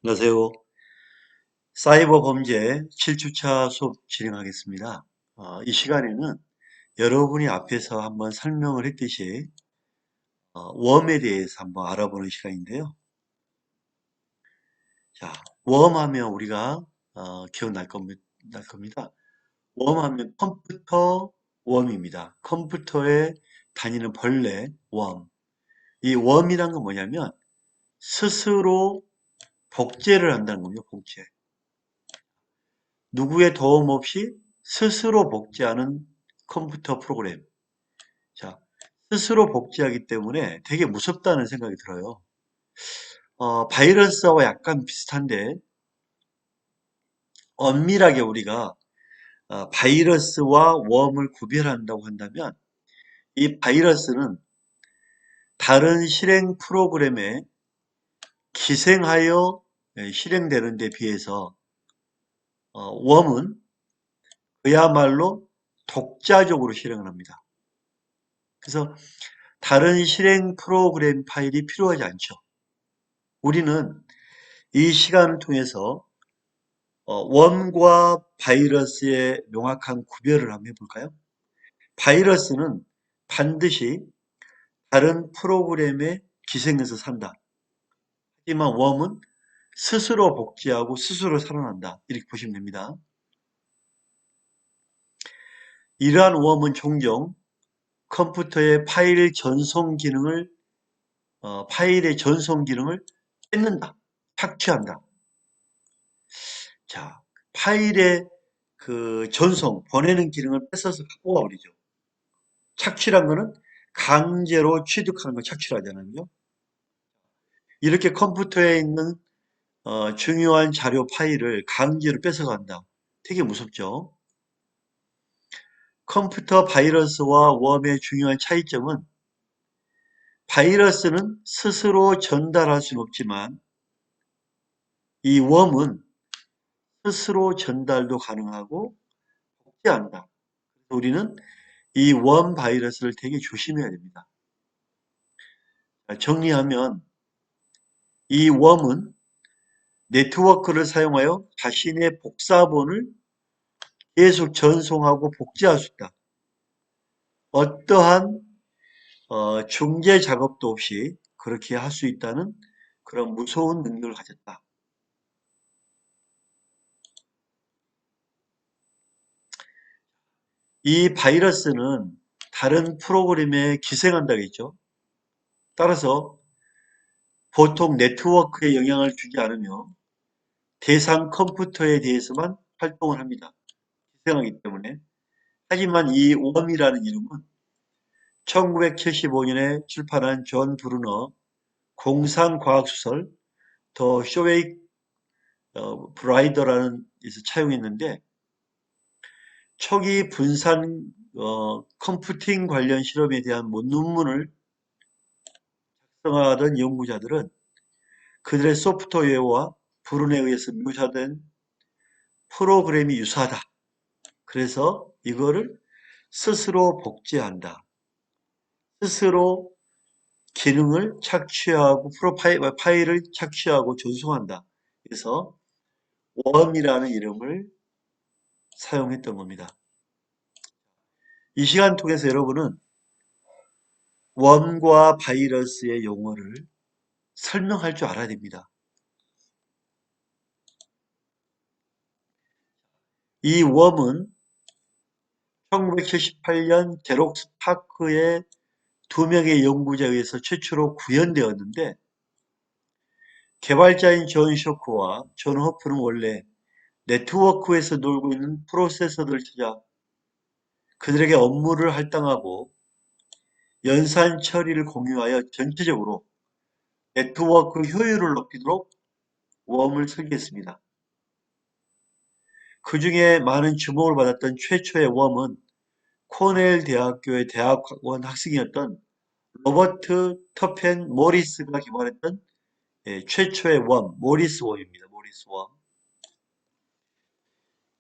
안녕하세요. 사이버 범죄 7주차 수업 진행하겠습니다. 이 시간에는 여러분이 앞에서 한번 설명을 했듯이 웜에 대해서 한번 알아보는 시간인데요. 자, 웜하면 우리가 기억날 겁니다. 웜하면 컴퓨터 웜입니다. 컴퓨터에 다니는 벌레 웜. 이 웜이란 건 뭐냐면 스스로 복제를 한다는 겁니다. 복제. 누구의 도움 없이 스스로 복제하는 컴퓨터 프로그램. 자, 스스로 복제하기 때문에 되게 무섭다는 생각이 들어요. 바이러스와 약간 비슷한데 엄밀하게 우리가 바이러스와 웜을 구별한다고 한다면 이 바이러스는 다른 실행 프로그램에 기생하여 실행되는 데 비해서 웜은 그야말로 독자적으로 실행을 합니다. 그래서 다른 실행 프로그램 파일이 필요하지 않죠. 우리는 이 시간을 통해서 웜과 바이러스의 명확한 구별을 한번 해볼까요? 바이러스는 반드시 다른 프로그램에 기생해서 산다. 하지만 웜은 스스로 복제하고 스스로 살아난다. 이렇게 보시면 됩니다. 이러한 웜은 종종 컴퓨터의 파일의 전송 기능을 뺏는다. 착취한다. 자, 파일의 그 전송, 보내는 기능을 뺏어서 갖고 와버리죠. 착취란 거는 강제로 취득하는 거 착취라잖아요. 이렇게 컴퓨터에 있는 중요한 자료 파일을 강제로 뺏어간다. 되게 무섭죠. 컴퓨터 바이러스와 웜의 중요한 차이점은 바이러스는 스스로 전달할 수는 없지만 이 웜은 스스로 전달도 가능하고 복제한다. 우리는 이 웜 바이러스를 되게 조심해야 됩니다. 정리하면 이 웜은 네트워크를 사용하여 자신의 복사본을 계속 전송하고 복제할 수 있다. 어떠한 중재 작업도 없이 그렇게 할 수 있다는 그런 무서운 능력을 가졌다. 이 바이러스는 다른 프로그램에 기생한다고 했죠. 따라서 보통 네트워크에 영향을 주지 않으며 대상 컴퓨터에 대해서만 활동을 합니다. 기생하기 때문에. 하지만 이 웜이라는 이름은 1975년에 출판한 존 브루너 공상과학소설 더 쇼웨이 브라이더라는 데서 차용했는데 초기 분산 컴퓨팅 관련 실험에 대한 논문을 작성하던 연구자들은 그들의 소프트웨어와 브룬에 의해서 묘사된 프로그램이 유사하다. 그래서 이거를 스스로 복제한다. 스스로 기능을 착취하고 파일을 착취하고 전송한다. 그래서 웜이라는 이름을 사용했던 겁니다. 이 시간 통해서 여러분은 웜과 바이러스의 용어를 설명할 줄 알아야 됩니다. 이 웜은 1978년 제록스 파크의 두 명의 연구자에 의해서 최초로 구현되었는데 개발자인 존 쇼크와 존 허프는 원래 네트워크에서 놀고 있는 프로세서들을 찾아 그들에게 업무를 할당하고 연산 처리를 공유하여 전체적으로 네트워크 효율을 높이도록 웜을 설계했습니다. 그 중에 많은 주목을 받았던 최초의 웜은 코넬 대학교의 대학원 학생이었던 로버트 터펜 모리스가 개발했던 최초의 웜, 모리스 웜입니다. 모리스 웜.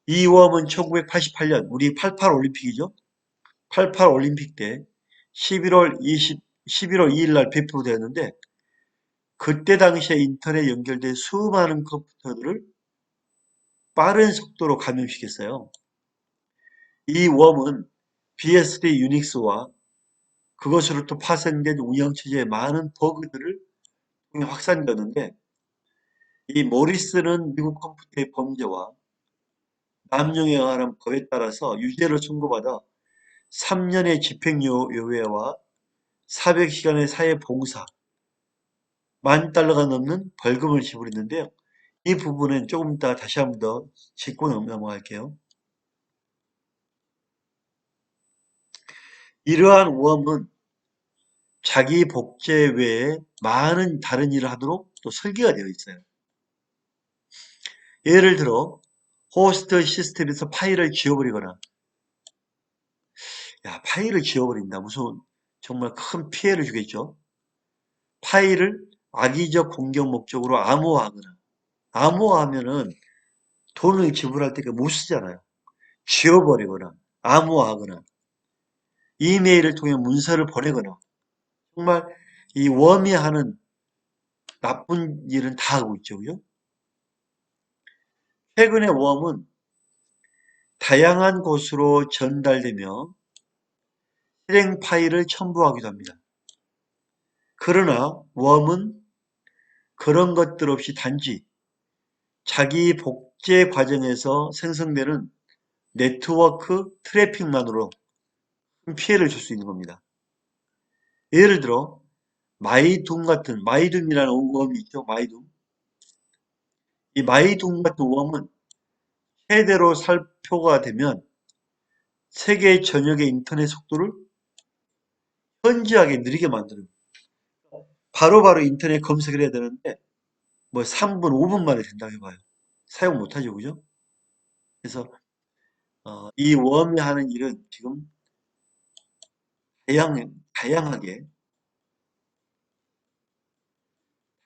이 웜은 1988년 우리 88 올림픽이죠. 88 올림픽 때 11월 2일 날 배포되었는데 그때 당시에 인터넷 연결된 수많은 컴퓨터들을 빠른 속도로 감염시켰어요. 이 웜은 BSD 유닉스와 그것으로부터 파생된 운영체제의 많은 버그들을 통해 확산되었는데, 이 모리스는 미국 컴퓨터의 범죄와 남용에 관한 법에 따라서 유죄를 선고받아 3년의 집행유예와 400시간의 사회봉사, $10,000가 넘는 벌금을 지불했는데요. 이 부분은 조금 이따 다시 한번 더 짚고 넘어갈게요. 이러한 웜은 자기 복제 외에 많은 다른 일을 하도록 또 설계가 되어 있어요. 예를 들어 호스트 시스템에서 파일을 지워버리거나, 야, 파일을 지워버린다. 무슨 정말 큰 피해를 주겠죠. 파일을 악의적 공격 목적으로 암호화하거나, 암호화하면은 돈을 지불할 때 못 쓰잖아요. 지워버리거나, 암호화하거나, 이메일을 통해 문서를 보내거나, 정말 이 웜이 하는 나쁜 일은 다 하고 있죠. 그죠? 최근에 웜은 다양한 곳으로 전달되며 실행 파일을 첨부하기도 합니다. 그러나 웜은 그런 것들 없이 단지 자기 복제 과정에서 생성되는 네트워크 트래픽만으로 피해를 줄 수 있는 겁니다. 예를 들어 마이둠 같은, 마이둠이라는 웜이 있죠. 마이둠. 이 마이둠 같은 웜은 최대로 살표가 되면 세계 전역의 인터넷 속도를 현저하게 느리게 만드는, 바로바로 인터넷 검색을 해야 되는데 뭐 3분, 5분 만에 된다고 해봐요. 사용 못하죠, 그죠? 그래서 이 웜이 하는 일은 지금 다양하게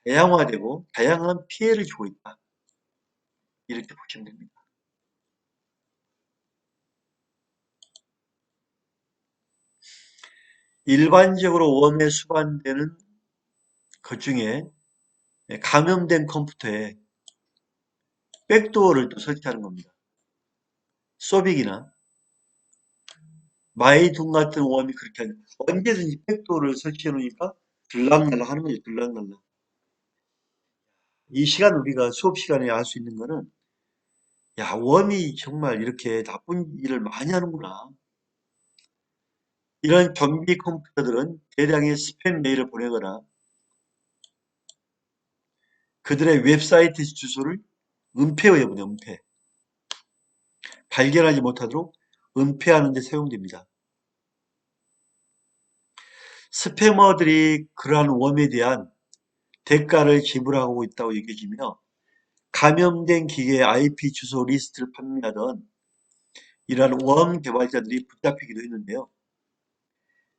다양화되고 다양한 피해를 주고 있다. 이렇게 보시면 됩니다. 일반적으로 웜에 수반되는 것 중에 감염된 컴퓨터에 백도어를 또 설치하는 겁니다. 소빅이나 마이둠 같은 웜이 그렇게 하죠. 언제든지 백도어를 설치해 놓으니까 들락날락 하는 거죠. 들락날락. 이 시간 우리가 수업 시간에 알 수 있는 거는, 야, 웜이 정말 이렇게 나쁜 일을 많이 하는구나. 이런 좀비 컴퓨터들은 대량의 스팸 메일을 보내거나 그들의 웹사이트 주소를 은폐해요, 은폐. 발견하지 못하도록 은폐하는 데 사용됩니다. 스패머들이 그러한 웜에 대한 대가를 지불하고 있다고 여겨지며 감염된 기계의 IP 주소 리스트를 판매하던 이러한 웜 개발자들이 붙잡히기도 했는데요.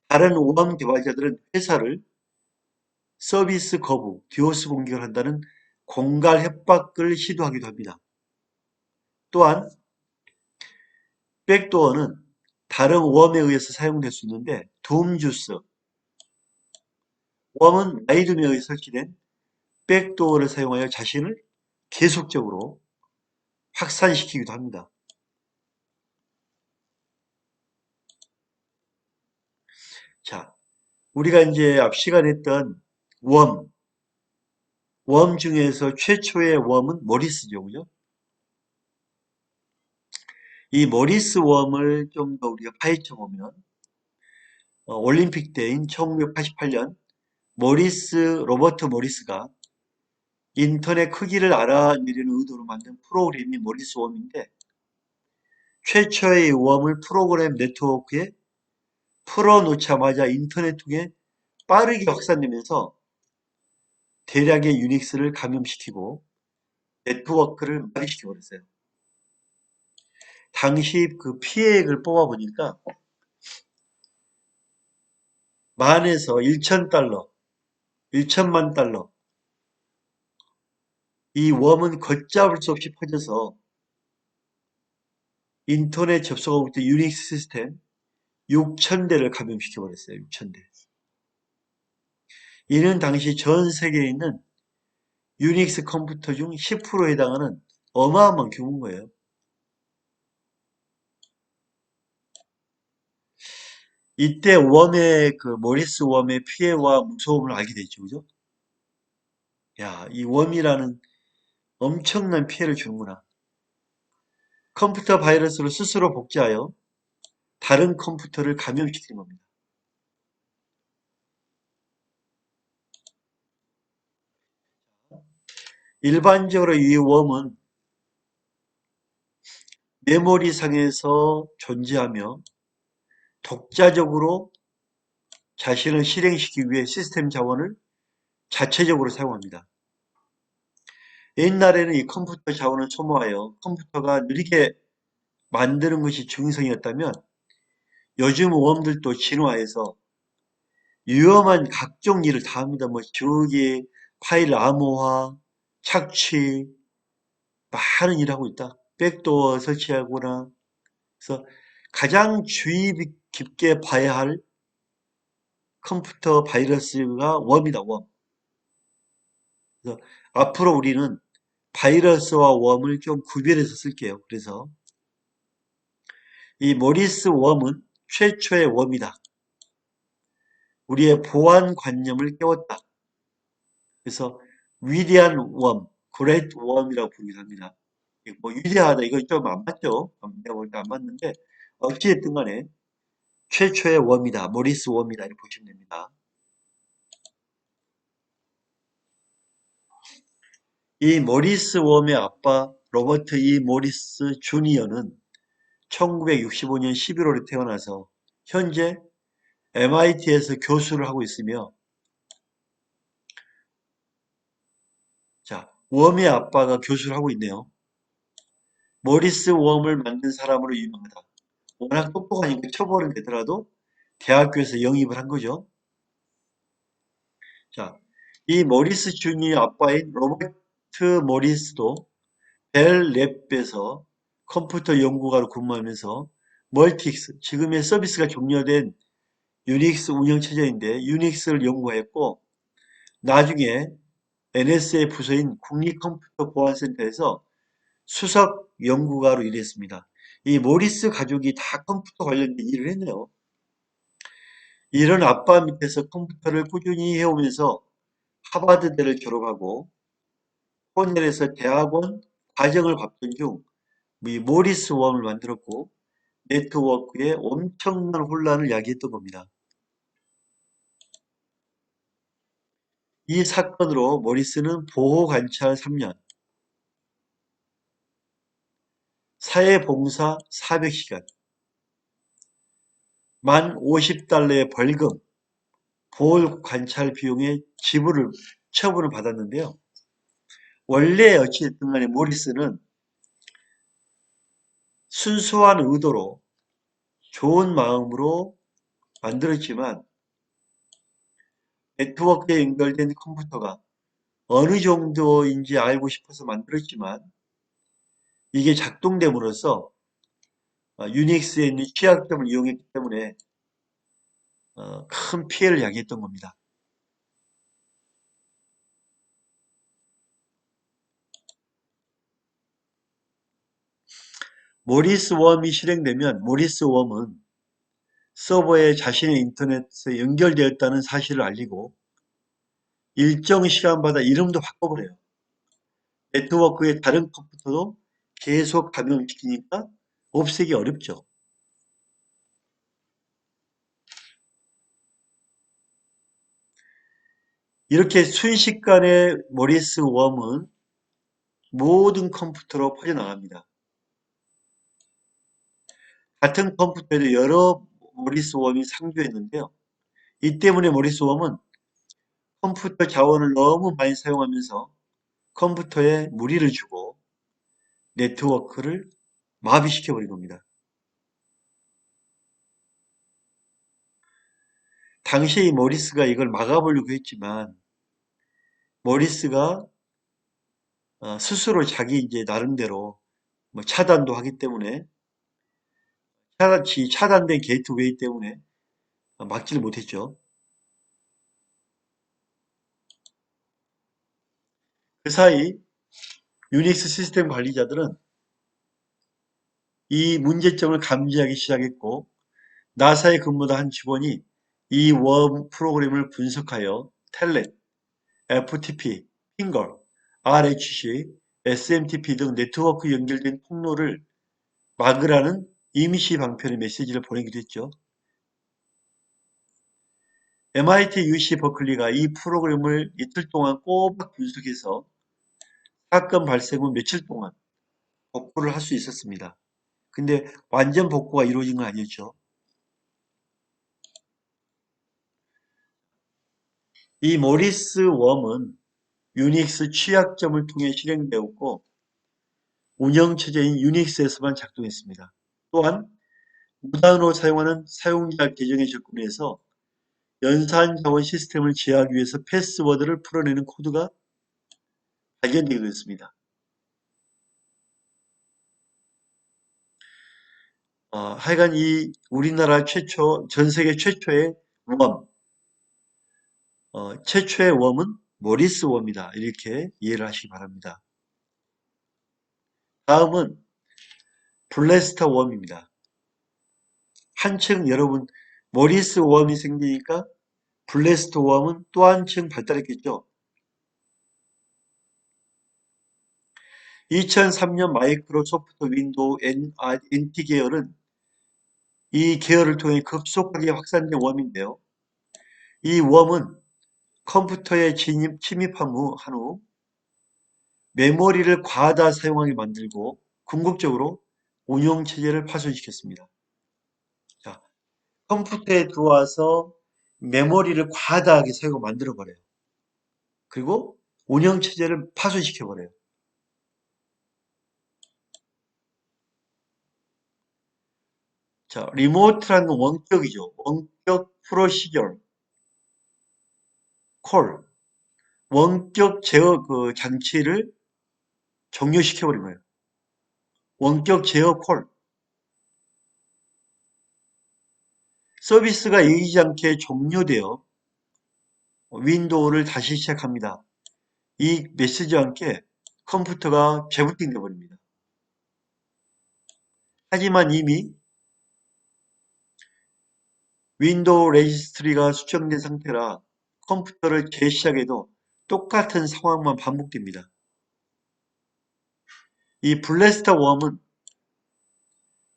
다른 웜 개발자들은 회사를 서비스 거부, 디오스 공격을 한다는 공갈 협박을 시도하기도 합니다. 또한 백도어는 다른 웜에 의해서 사용될 수 있는데, 둠주스, 웜은 마이둠에 의해 설치된 백도어를 사용하여 자신을 계속적으로 확산시키기도 합니다. 자, 우리가 이제 앞 시간에 했던 웜, 웜 중에서 최초의 웜은 모리스죠, 그죠? 이 모리스 웜을 좀 더 우리가 파헤쳐 보면, 올림픽 때인 1988년 로버트 모리스가 인터넷 크기를 알아내려는 의도로 만든 프로그램이 모리스 웜인데, 최초의 웜을 프로그램 네트워크에 풀어놓자마자 인터넷 통해 빠르게 확산되면서 대량의 유닉스를 감염시키고 네트워크를 마비시켜버렸어요. 당시 그 피해액을 뽑아보니까 만에서 1,000달러, 1천만 달러, 이 웜은 걷잡을 수 없이 퍼져서 인터넷 접속하고부터 유닉스 시스템 6,000대를 감염시켜버렸어요. 6,000대. 이는 당시 전 세계에 있는 유닉스 컴퓨터 중 10%에 해당하는 어마어마한 규모인 거예요. 이때 웜의 그 모리스 웜의 피해와 무서움을 알게 됐죠, 그죠? 야, 이 웜이라는 엄청난 피해를 주는구나. 컴퓨터 바이러스를 스스로 복제하여 다른 컴퓨터를 감염시키는 겁니다. 일반적으로 이 웜은 메모리상에서 존재하며 독자적으로 자신을 실행시키기 위해 시스템 자원을 자체적으로 사용합니다. 옛날에는 이 컴퓨터 자원을 소모하여 컴퓨터가 느리게 만드는 것이 중성이었다면 요즘 웜들도 진화해서 위험한 각종 일을 다 합니다. 뭐 주기, 파일 암호화, 착취, 많은 일을 하고 있다. 백도어 설치하거나 그래서 가장 주의 깊게 봐야 할 컴퓨터 바이러스가 웜이다, 웜. 그래서 앞으로 우리는 바이러스와 웜을 좀 구별해서 쓸게요. 그래서 이 모리스 웜은 최초의 웜이다. 우리의 보안관념을 깨웠다. 그래서 위대한 웜, 그레이트 웜이라고 부르기도 합니다. 뭐 위대하다 이거 좀 안 맞죠? 내가 볼 때 안 맞는데 어찌됐든 간에 최초의 웜이다. 모리스 웜이다. 이렇게 보시면 됩니다. 이 모리스 웜의 아빠 로버트 E. 모리스 주니어는 1965년 11월에 태어나서 현재 MIT에서 교수를 하고 있으며 자, 웜의 아빠가 교수를 하고 있네요. 모리스 웜을 만든 사람으로 유명하다. 워낙 똑똑하니까 처벌은 되더라도 대학교에서 영입을 한 거죠. 자, 이 모리스 주니어 아빠인 로버트 모리스도 벨 랩에서 컴퓨터 연구가로 근무하면서 멀티익스, 지금의 서비스가 종료된 유닉스 운영체제인데 유닉스를 연구했고 나중에 NSA 부서인 국립컴퓨터보안센터에서 수석 연구가로 일했습니다. 이 모리스 가족이 다 컴퓨터 관련된 일을 했네요. 이런 아빠 밑에서 컴퓨터를 꾸준히 해오면서 하버드대를 졸업하고 코넬에서 대학원 과정을 밟던 중 이 모리스 웜을 만들었고 네트워크에 엄청난 혼란을 야기했던 겁니다. 이 사건으로 모리스는 보호관찰 3년, 사회봉사 400시간, 만 50달러의 벌금, 보호관찰 비용의 지불을 처분을 받았는데요. 원래 어찌됐든 간에 모리스는 순수한 의도로 좋은 마음으로 만들었지만 네트워크에 연결된 컴퓨터가 어느 정도인지 알고 싶어서 만들었지만 이게 작동됨으로써 유닉스에 있는 취약점을 이용했기 때문에 큰 피해를 야기했던 겁니다. 모리스 웜이 실행되면 모리스 웜은 서버에 자신의 인터넷에 연결되었다는 사실을 알리고 일정 시간마다 이름도 바꿔버려요. 네트워크의 다른 컴퓨터도 계속 감염시키니까 없애기 어렵죠. 이렇게 순식간에 모리스 웜은 모든 컴퓨터로 퍼져나갑니다. 같은 컴퓨터에도 여러 모리스 웜이 상주했는데요. 이 때문에 모리스 웜은 컴퓨터 자원을 너무 많이 사용하면서 컴퓨터에 무리를 주고 네트워크를 마비시켜버린 겁니다. 당시에 이 모리스가 이걸 막아보려고 했지만 모리스가 스스로 자기 이제 나름대로 뭐 차단도 하기 때문에 차단된 게이트웨이 때문에 막지를 못했죠. 그 사이 유닉스 시스템 관리자들은 이 문제점을 감지하기 시작했고 나사에 근무한 한 직원이 이 웜 프로그램을 분석하여 텔넷, FTP, 핑거, RHC, SMTP 등 네트워크 연결된 통로를 막으라는 임시 방편의 메시지를 보내기도 했죠. MIT UC 버클리가 이 프로그램을 이틀 동안 꼬박 분석해서 사건 발생 후 며칠 동안 복구를 할 수 있었습니다. 근데 완전 복구가 이루어진 건 아니었죠. 이 모리스 웜은 유닉스 취약점을 통해 실행되었고 운영체제인 유닉스에서만 작동했습니다. 또한 무단으로 사용하는 사용자 계정에 접근해서 연산 자원 시스템을 제어하기 위해서 패스워드를 풀어내는 코드가 발견되기도 했습니다. 하여간 이 우리나라 최초, 전 세계 최초의 웜, 최초의 웜은 모리스 웜이다. 이렇게 이해를 하시기 바랍니다. 다음은 블래스터 웜입니다. 한층 여러분 모리스 웜이 생기니까 블래스터 웜은 또 한층 발달했겠죠. 2003년 마이크로소프트 윈도우 NT 계열은 이 계열을 통해 급속하게 확산된 웜인데요. 이 웜은 컴퓨터에 침입한 후 메모리를 과다 사용하게 만들고 궁극적으로 운영체제를 파손시켰습니다. 자, 컴퓨터에 들어와서 메모리를 과다하게 사용을 만들어버려요. 그리고 운영체제를 파손시켜버려요. 자, 리모트라는 건 원격이죠. 원격 프로시저, 콜. 원격 제어 그 장치를 종료시켜버린 거예요. 원격 제어 콜. 서비스가 예기치 않게 종료되어 윈도우를 다시 시작합니다. 이 메시지와 함께 컴퓨터가 재부팅 되어버립니다. 하지만 이미 윈도우 레지스트리가 수정된 상태라 컴퓨터를 재시작해도 똑같은 상황만 반복됩니다. 이 블래스터 웜은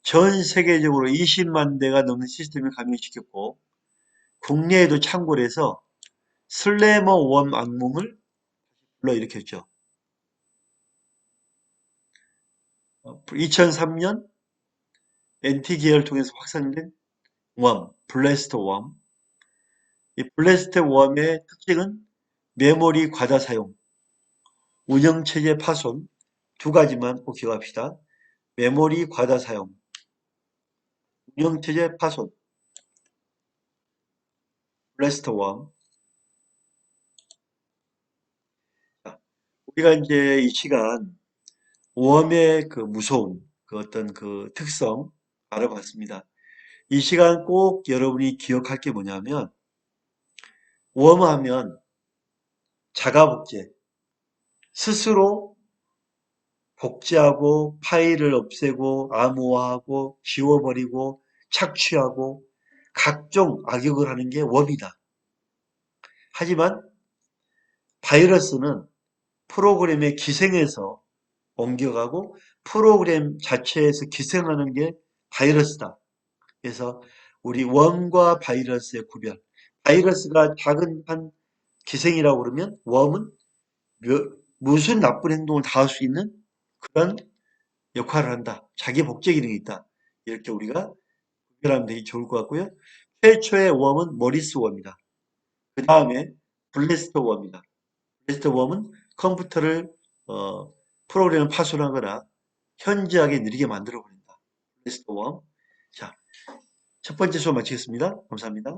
전 세계적으로 20만 대가 넘는 시스템을 감염시켰고 국내에도 창궐 해서 슬래머 웜 악몽을 불러일으켰죠. 2003년 NT 계열을 통해서 확산된 웜, 블래스터 웜. 이 블래스터 웜의 특징은 메모리 과다 사용, 운영체제 파손 두 가지만 꼭 기억합시다. 메모리 과다 사용, 운영체제 파손, 블래스터 웜. 우리가 이제 이 시간 웜의 그 무서움, 그 어떤 그 특성 알아봤습니다. 이 시간 꼭 여러분이 기억할 게 뭐냐면 웜하면 자가복제, 스스로 복제하고 파일을 없애고 암호화하고 지워버리고 착취하고 각종 악역을 하는 게 웜이다. 하지만 바이러스는 프로그램에 기생해서 옮겨가고 프로그램 자체에서 기생하는 게 바이러스다. 그래서 우리 웜과 바이러스의 구별. 바이러스가 작은 한 기생이라고 그러면 웜은 무슨 나쁜 행동을 다 할 수 있는 그런 역할을 한다. 자기 복제 기능이 있다. 이렇게 우리가 구별하면 되게 좋을 것 같고요. 최초의 웜은 머리스 웜이다. 그 다음에 블래스터 웜이다. 블래스터 웜은 컴퓨터를 프로그램을 파손하거나 현저하게 느리게 만들어 버린다. 블래스터 웜. 자, 첫 번째 수업 마치겠습니다. 감사합니다.